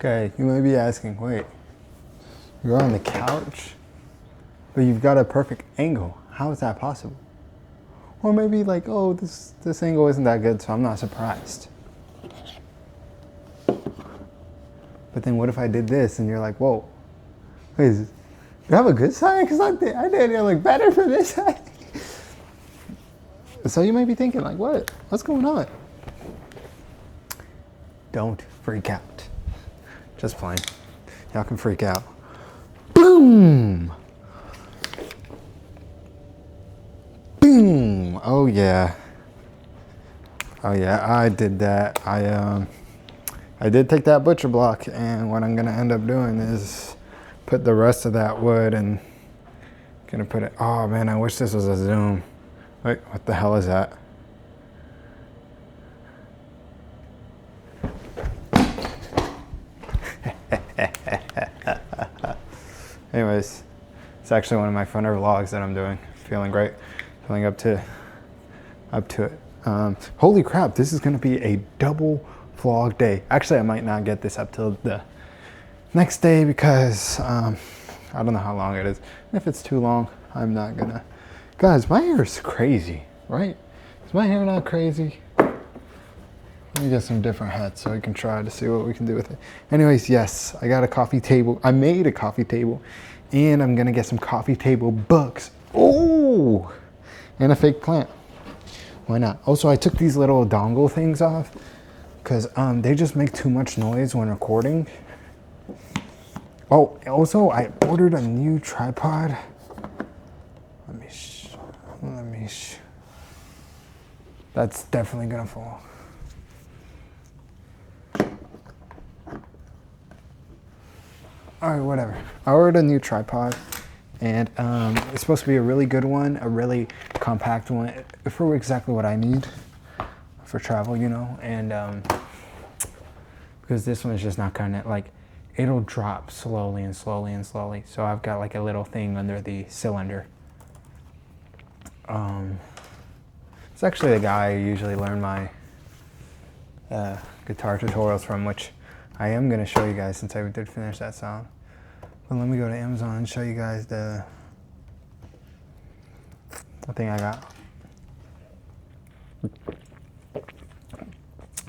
Okay, you may be asking, wait, you're on the couch, but you've got a perfect angle. How is that possible? Or maybe like, oh, this angle isn't that good, so I'm not surprised. But then what if I did this and you're like, whoa, wait, do you have a good side? Because I did it look better for this side. So you may be thinking like, what's going on? Don't freak out. Just playing. Y'all can freak out. Boom! Boom! Oh yeah. Oh yeah, I did that. I did take that butcher block, and what I'm gonna end up doing is put the rest of that wood and gonna put it, oh man, I wish this was a zoom. Wait, what the hell is that? Anyways, it's actually one of my funner vlogs that I'm doing. Feeling great, feeling up to it. Holy crap, this is gonna be a double vlog day. Actually, I might not get this up till the next day because I don't know how long it is. And if it's too long, I'm not gonna. Guys, my hair is crazy, right? Is my hair not crazy? Let me get some different hats so we can try to see what we can do with it. Anyways, yes, I got a coffee table. I made a coffee table, and I'm gonna get some coffee table books. Oh, and a fake plant. Why not? Also, I took these little dongle things off because they just make too much noise when recording. Oh, also, I ordered a new tripod. That's definitely gonna fall. All right, whatever. I ordered a new tripod, and it's supposed to be a really good one, a really compact one for exactly what I need for travel, you know, and because this one is just not kind of like, it'll drop slowly and slowly and slowly. So I've got like a little thing under the cylinder. It's actually the guy I usually learn my guitar tutorials from, which I am going to show you guys since I did finish that song. But let me go to Amazon and show you guys the thing I got.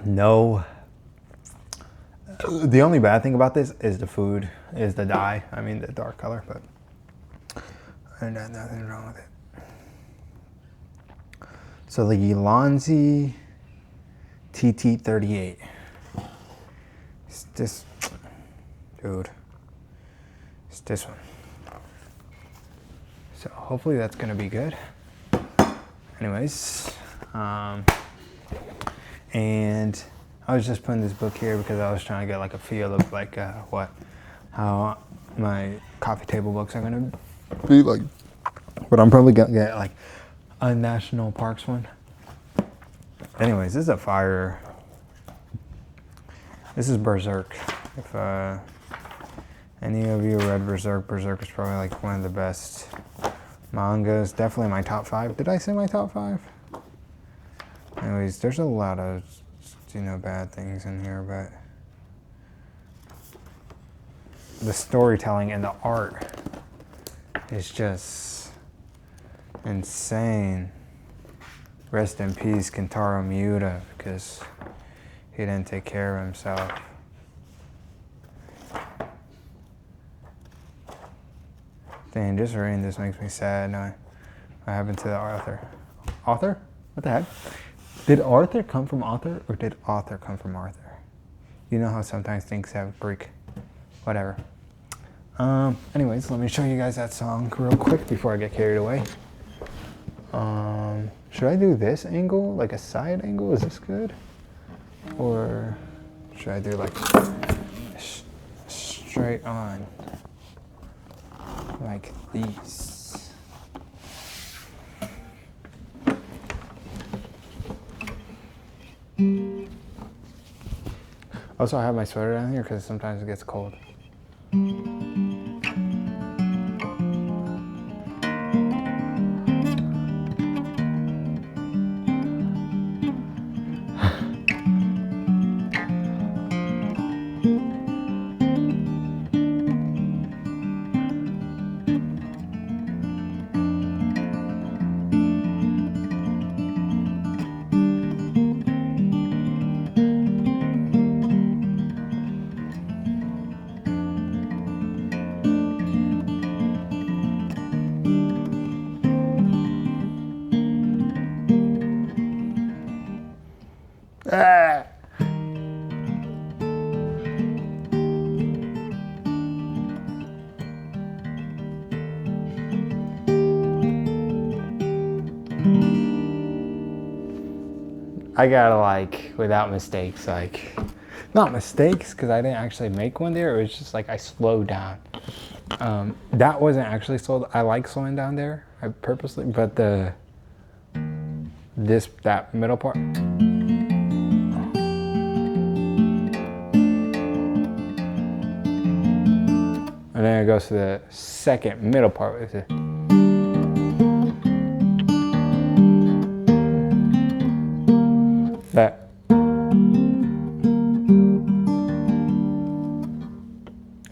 No. The only bad thing about this is the food, is the dye. I mean the dark color, but nothing wrong with it. So the Elonzi TT38. It's this, dude. It's this one. So hopefully that's gonna be good. Anyways, and I was just putting this book here because I was trying to get like a feel of like how my coffee table books are gonna be like. But I'm probably gonna get like a national parks one. Anyways, this is a fire. This is Berserk. If any of you read Berserk, Berserk is probably like one of the best mangas. Definitely my top 5. Did I say my top 5? Anyways, there's a lot of, you know, bad things in here, but the storytelling and the art is just insane. Rest in peace, Kentaro Miura, because he didn't take care of himself. Dang, just reading this makes me sad. What happened to the author? Author? What the heck? Did Arthur come from author, or did author come from Arthur? You know how sometimes things have Greek. Whatever. Anyways, let me show you guys that song real quick before I get carried away. Should I do this angle, like a side angle? Is this good? Or should I do like straight on, like these? Also, I have my sweater down here because sometimes it gets cold. I gotta like, without mistakes, like, not mistakes, because I didn't actually make one there. It was just like I slowed down. That wasn't actually slowed. I like slowing down there, I purposely, but that middle part. And then it goes to the second middle part with it. That.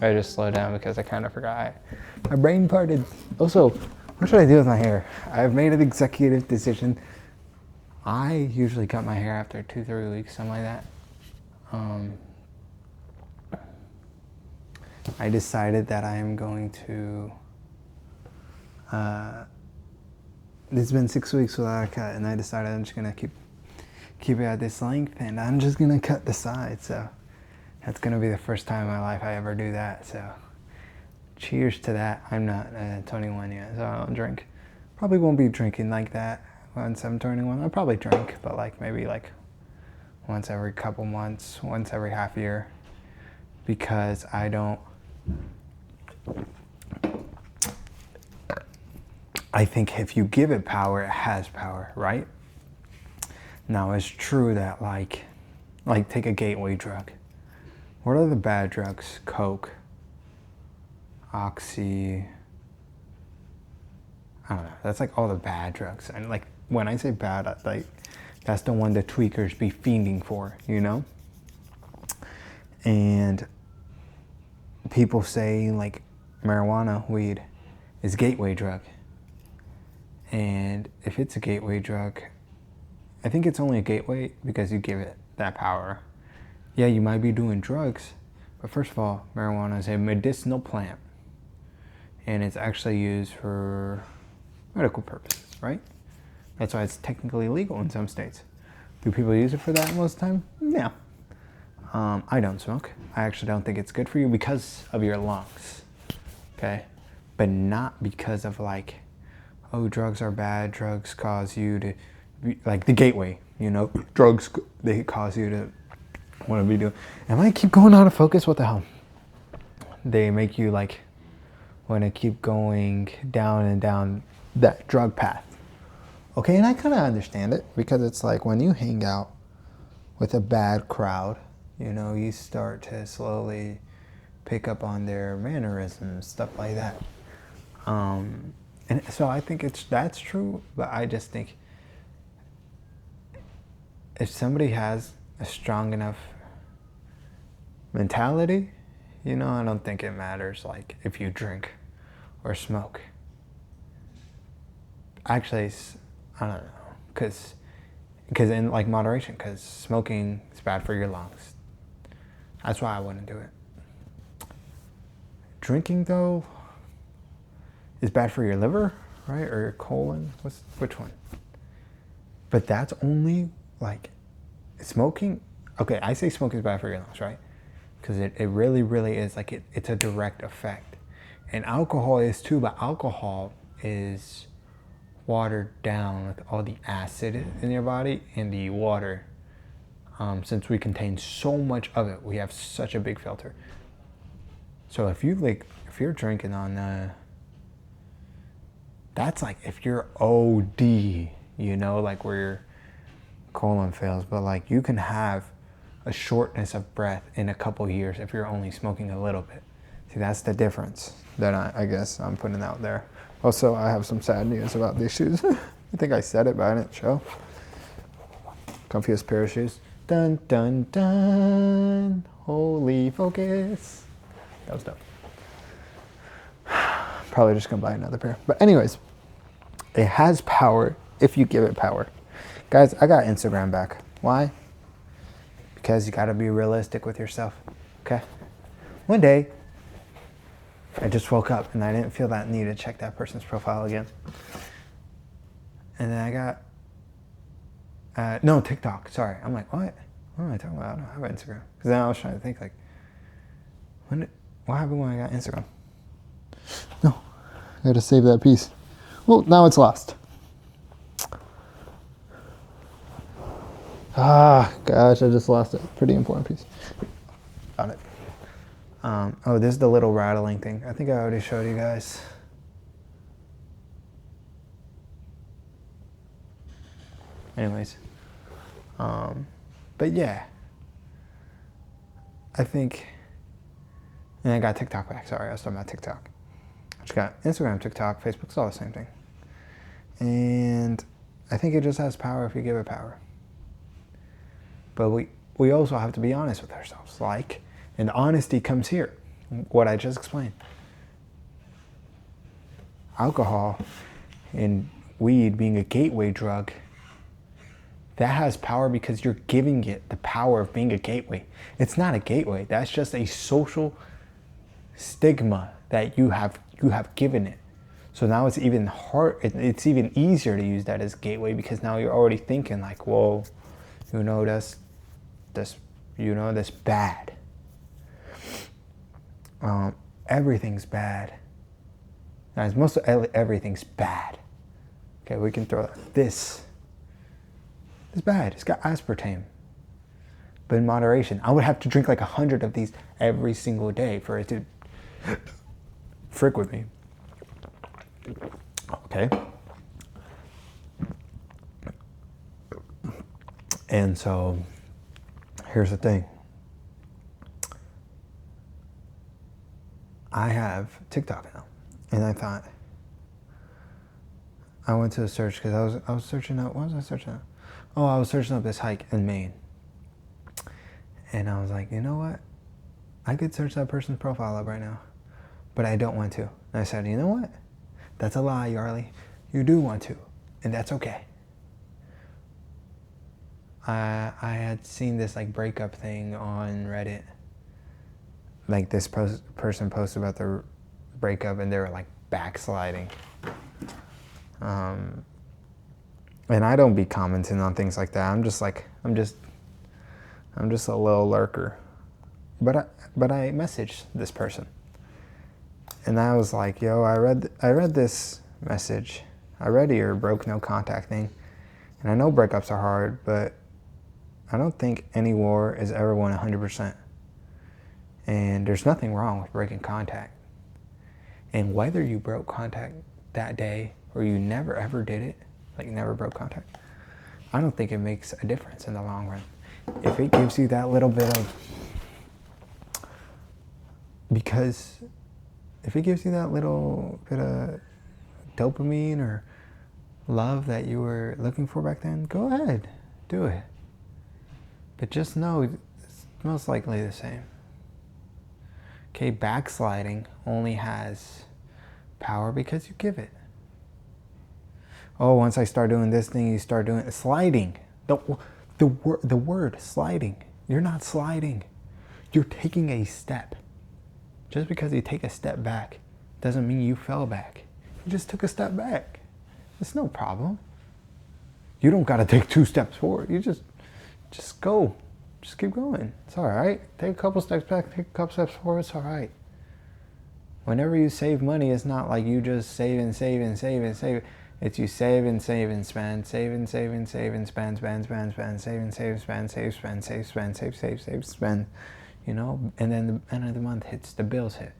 I just slowed down because I kind of forgot. My brain parted. Also, what should I do with my hair? I've made an executive decision. I usually cut my hair after 2-3 weeks, something like that. I decided that I am going to, it's been 6 weeks without a cut, and I decided I'm just gonna keep it at this length, and I'm just gonna cut the sides. So that's gonna be the first time in my life I ever do that. So cheers to that. I'm not 21 yet, so I don't drink. Probably won't be drinking like that once I'm 21. I'll probably drink, but like maybe like once every couple months, once every half year, because I think if you give it power, it has power, right? Now it's true that like take a gateway drug. What are the bad drugs? Coke, Oxy, I don't know. That's like all the bad drugs. And like when I say bad, like that's the one the tweakers be fiending for, you know? And people say like marijuana, weed is gateway drug. And if it's a gateway drug, I think it's only a gateway because you give it that power. Yeah, you might be doing drugs, but first of all, marijuana is a medicinal plant. And it's actually used for medical purposes, right? That's why it's technically legal in some states. Do people use it for that most of the time? No. I don't smoke. I actually don't think it's good for you because of your lungs, okay? But not because of like, oh, drugs are bad, drugs cause you to, be, like the gateway, you know? Drugs, they cause you to want to be doing. Am I keep going out of focus? What the hell? They make you like want to keep going down and down that drug path. Okay, and I kind of understand it because it's like when you hang out with a bad crowd, you know, you start to slowly pick up on their mannerisms, stuff like that. And so I think that's true, but I just think if somebody has a strong enough mentality, you know, I don't think it matters like if you drink or smoke. Actually, I don't know, because in like moderation, because smoking is bad for your lungs. That's why I wouldn't do it. Drinking though is bad for your liver, right? Or your colon, which one? But that's only like smoking. Okay, I say smoking is bad for your lungs, right? Because it really, really is like it's a direct effect. And alcohol is too, but alcohol is watered down with all the acid in your body and the water. Since we contain so much of it, we have such a big filter. So if you're drinking on, that's like if you're OD, you know, like where your colon fails, but like you can have a shortness of breath in a couple years if you're only smoking a little bit. See, that's the difference that I guess I'm putting out there. Also, I have some sad news about these shoes. I think I said it, but I didn't show. Comfiest pair of shoes. Dun, dun, dun. Holy focus. That was dope. Probably just gonna buy another pair. But anyways, it has power if you give it power. Guys, I got Instagram back. Why? Because you gotta be realistic with yourself, okay? One day, I just woke up and I didn't feel that need to check that person's profile again. And then I got, no, TikTok, sorry. I'm like, what am I talking about? I don't have Instagram. Because then I was trying to think like, what happened when I got Instagram? No, I gotta save that piece. Well, now it's lost. Ah, gosh, I just lost a pretty important piece. Got it. Oh, this is the little rattling thing. I think I already showed you guys. Anyways. But yeah. I think... And I got TikTok back. Sorry, I was talking about TikTok. I just got Instagram, TikTok, Facebook. It's all the same thing. And I think it just has power if you give it power. But we also have to be honest with ourselves. And honesty comes here. What I just explained. Alcohol and weed being a gateway drug, that has power because you're giving it the power of being a gateway. It's not a gateway. That's just a social stigma that you have given it. So now it's even hard. It's even easier to use that as gateway because now you're already thinking like, whoa, that's bad. Everything's bad. Guys, most of everything's bad. Okay, we can throw that. This is bad. It's got aspartame. But in moderation. I would have to drink like 100 of these every single day for it to frick with me. Okay. And so, here's the thing. I have TikTok now. And I thought, I went to a search because I was searching out, what was I searching out? Oh, I was searching up this hike in Maine. And I was like, you know what? I could search that person's profile up right now, but I don't want to. And I said, you know what? That's a lie, Yarly. You do want to, and that's okay. I had seen this like breakup thing on Reddit. Like this person posted about their breakup and they were like backsliding. And I don't be commenting on things like that. I'm just a little lurker. But I messaged this person. And I was like, yo, I read this message. I read your broke no contact thing. And I know breakups are hard, but I don't think any war is ever won 100%. And there's nothing wrong with breaking contact. And whether you broke contact that day or you never ever did it, like never broke contact, I don't think it makes a difference in the long run. If it gives you that little bit of, because if it gives you that little bit of dopamine or love that you were looking for back then, go ahead, do it. But just know it's most likely the same. Okay, backsliding only has power because you give it. Oh, once I start doing this thing, you start doing sliding. The word sliding. You're not sliding. You're taking a step. Just because you take a step back doesn't mean you fell back. You just took a step back. It's no problem. You don't got to take 2 steps forward. You just go. Just keep going. It's all right. Take a couple steps back, take a couple steps forward. It's all right. Whenever you save money, it's not like you just save and save and save and save. It's you save and save and spend, save and save and save and spend, spend, spend, spend, save and save, spend, save, spend, save, spend, save, save, save, spend. You know, and then the end of the month hits, the bills hit.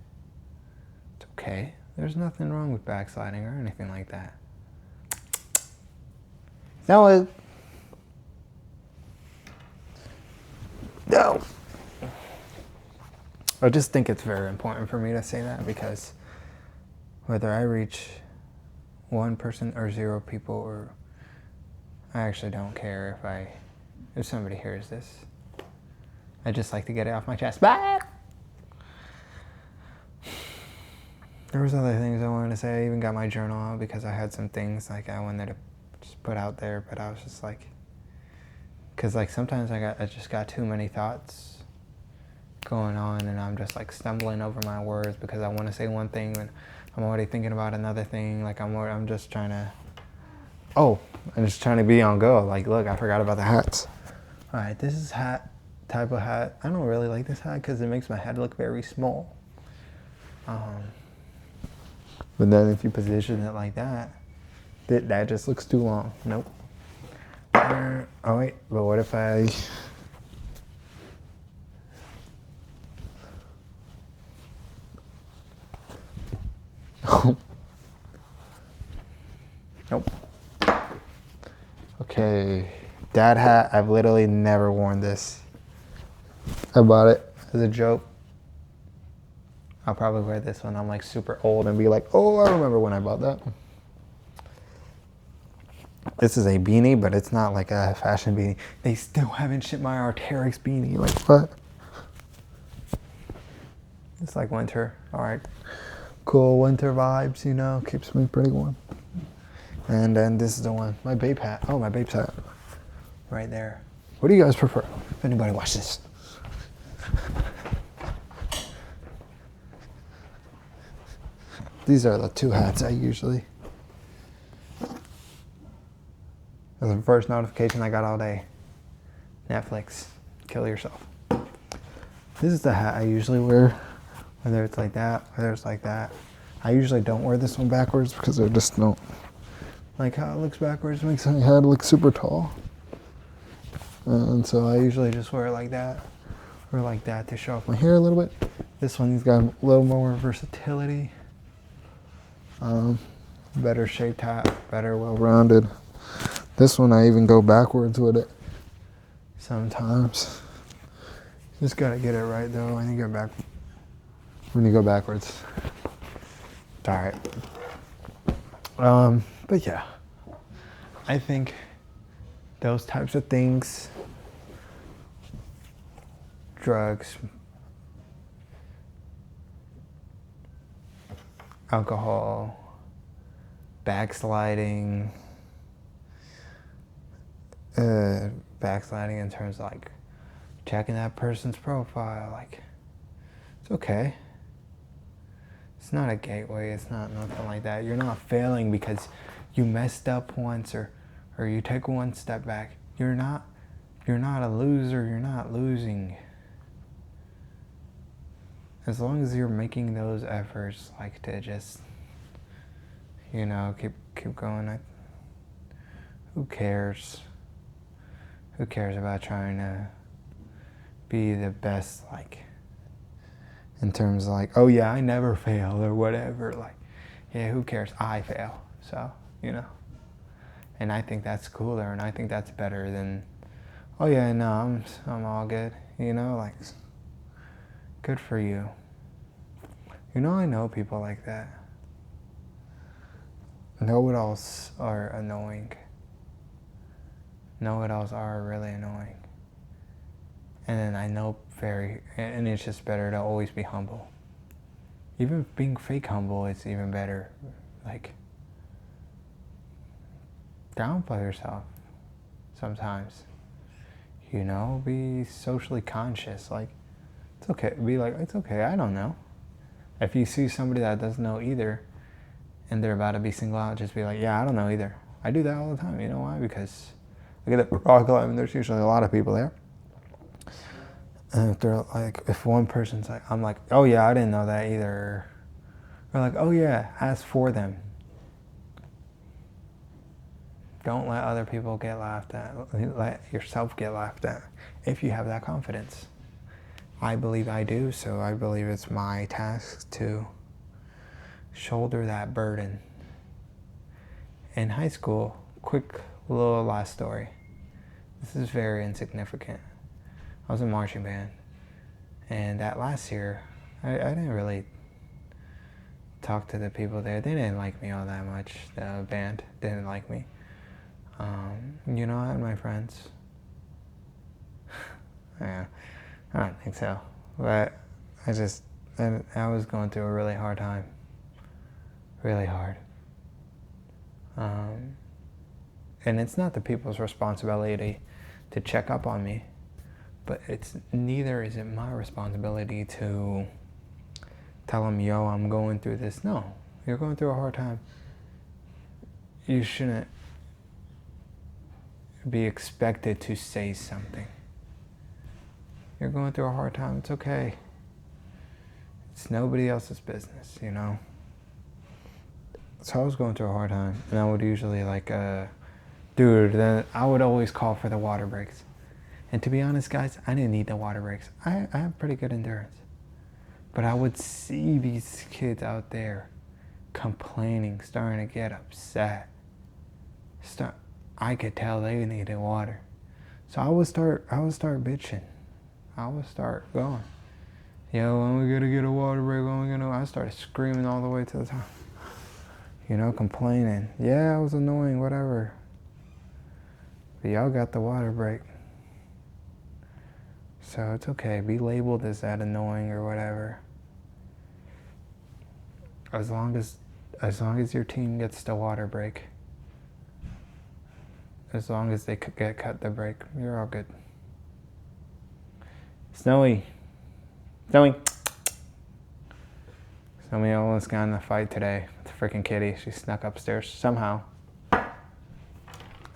It's okay. There's nothing wrong with backsliding or anything like that. No. I just think it's very important for me to say that because whether I reach 1 person or 0 people, or I actually don't care if somebody hears this. I just like to get it off my chest. Bye! There was other things I wanted to say. I even got my journal out because I had some things like I wanted to just put out there, but I was just like, because like sometimes I just got too many thoughts going on and I'm just like stumbling over my words because I want to say one thing and I'm already thinking about another thing. Like I'm just trying to, I'm just trying to be on go. Like, look, I forgot about the hats. All right, this is type of hat. I don't really like this hat because it makes my head look very small. But then if you position it like that, that just looks too long. Nope. Oh wait, but what if I... Nope. Okay, dad hat. I've literally never worn this. I bought it as a joke. I'll probably wear this when I'm like super old and be like, oh, I remember when I bought that. This is a beanie, but it's not like a fashion beanie. They still haven't shipped my Arc'teryx beanie. Like, what? It's like winter. All right. Cool winter vibes, you know. Keeps me pretty warm. And then this is the one. My babe hat. Oh, my babe's hat. Right there. What do you guys prefer? If anybody watch this. These are the two hats I usually... That's the first notification I got all day. Netflix, kill yourself. This is the hat I usually wear, whether it's like that, whether it's like that. I usually don't wear this one backwards because I just don't like how it looks backwards. It makes my head look super tall. And so I usually just wear it like that, or like that to show off my hair a little bit. This one's got a little more versatility. Better shaped hat, better well-rounded. This one I even go backwards with it sometimes. Just gotta get it right though when you go backwards. It's alright. But yeah. I think those types of things, drugs, alcohol, backsliding in terms of like checking that person's profile, like it's okay. It's not a gateway, it's not nothing like that. You're not failing because you messed up once or you take one step back. You're not a loser, you're not losing. As long as you're making those efforts, like to just, you know, keep going. Who cares? Who cares about trying to be the best, like, in terms of like, oh yeah, I never fail or whatever. Like, yeah, who cares? I fail. So, you know. And I think that's cooler and I think that's better than, oh yeah, no, I'm all good. You know, like, good for you. You know, I know people like that. Know-it-alls are annoying. Know-it-alls are really annoying. And then I know and it's just better to always be humble. Even being fake humble, it's even better. Like, downplay yourself sometimes. You know, be socially conscious. Like, it's okay. Be like, it's okay, I don't know. If you see somebody that doesn't know either, and they're about to be singled out, just be like, yeah, I don't know either. I do that all the time. You know why? Because I get at rock climbing, there's usually a lot of people there. And if they're like, if one person's like, I'm like, oh yeah, I didn't know that either. Or like, oh yeah, ask for them. Don't let other people get laughed at. Let yourself get laughed at if you have that confidence. I believe I do, so I believe it's my task to shoulder that burden. In high school, quick little last story. This is very insignificant. I was in marching band, and that last year, I didn't really talk to the people there. They didn't like me all that much. The band didn't like me. You know, I had my friends. Yeah, I don't think so. But I was going through a really hard time. Really hard. And it's not the people's responsibility to check up on me, but neither is it my responsibility to tell them, yo, I'm going through this. No, you're going through a hard time. You shouldn't be expected to say something. You're going through a hard time, it's okay. It's nobody else's business, you know? So I was going through a hard time, and I would usually like Dude, then I would always call for the water breaks. And to be honest, guys, I didn't need the water breaks. I have pretty good endurance. But I would see these kids out there complaining, starting to get upset. I could tell they needed water. So I would start bitching. I would start going, yo, when we gonna get a water break? When we gonna? I started screaming all the way to the top. You know, complaining. Yeah, it was annoying, whatever. But y'all got the water break. So it's okay. Be labeled as that annoying or whatever. As long as your team gets the water break. As long as they could cut the break, you're all good. Snowy almost got in a fight today with the freaking kitty. She snuck upstairs somehow.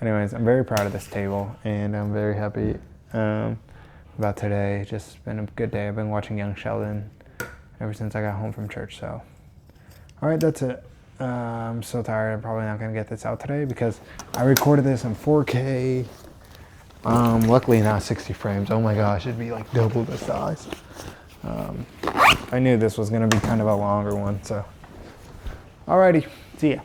Anyways, I'm very proud of this table, and I'm very happy about today. Just been a good day. I've been watching Young Sheldon ever since I got home from church. So, all right, that's it. I'm so tired. I'm probably not gonna get this out today because I recorded this in 4K. Luckily not 60 frames. Oh my gosh, it'd be like double the size. I knew this was gonna be kind of a longer one. So, alrighty, see ya.